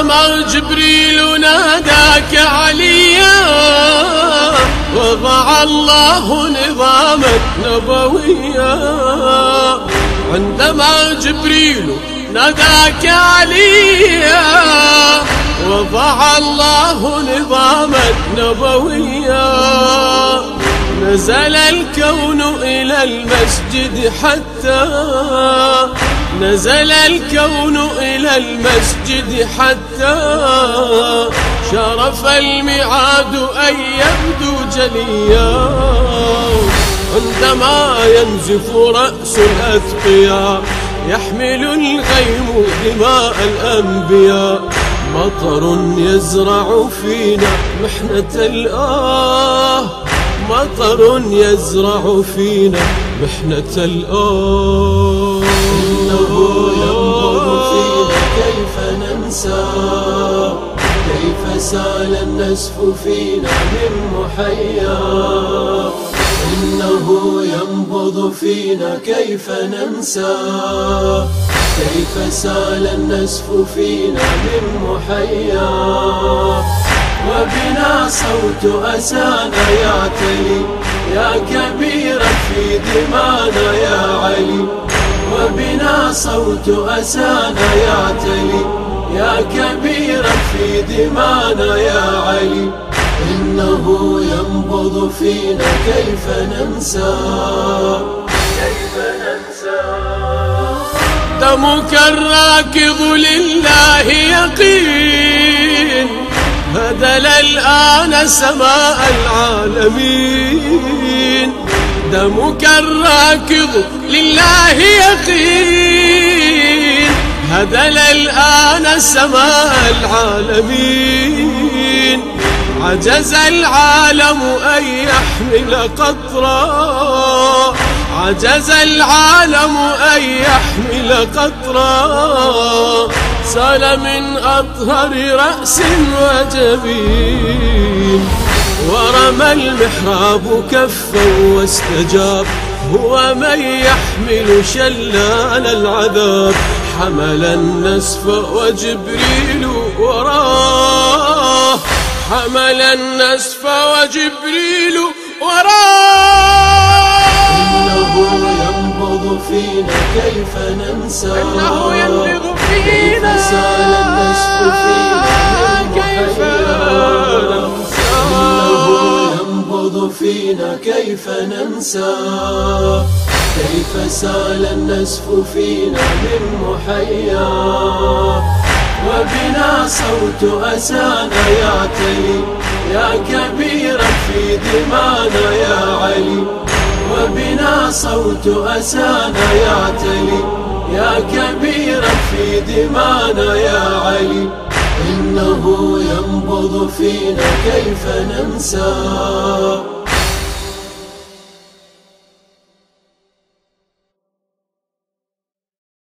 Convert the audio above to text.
عندما جبريل ناداك عليا وضع الله نظامك نبويا. عندما جبريل ناداك عليا وضع الله نظامك نبويا. نزل الكون إلى المسجد حتى نزل الكون إلى المسجد حتى شرف الميعاد أن يبدو جليا. عندما ينزف رأس الأتقياء يحمل الغيم دماء الأنبياء. مطر يزرع فينا محنة الآه مطر يزرع فينا محنة الآه. إنه ينبض فينا كيف ننسى كيف سال النسف فينا من محيا. إنه ينبض فينا كيف ننسى كيف سال النسف فينا من محيا. وبنا صوت أسانا يعتلي يا كبيرا في دمانا يا علي. وبنا صوت أسانا يعتلي يا كبيرا في دمانا يا علي. إنه ينبض فينا كيف ننسى كيف ننسى. دمك الراكض لله يقين هدل الآن سماء العالمين. دمك الراكض لله يقين هدل الآن سماء العالمين. عجز العالم أن يحمل قطرا عجز العالم أن يحمل قطرا. سال من أطهر رأس وجبين ورمى المحراب كفا واستجاب. هو من يحمل شلال العذاب. حمل النسف وجبريل وراه حمل النسف وجبريل وراه. إنه ينبض فينا كيف ننسى إنه ينبض فينا كيف سال النسف فينا كيف ننسى. إنه ينبض فينا كيف ننسى كيف سال النسف فينا من محيا. وبنا صوت أسانا يعتلي يا كبيرا في دمانا يا علي. وبنا صوت أسانا يعتلي يا كبيرا في دمانا يا علي. إنه ينبض فينا كيف ننسى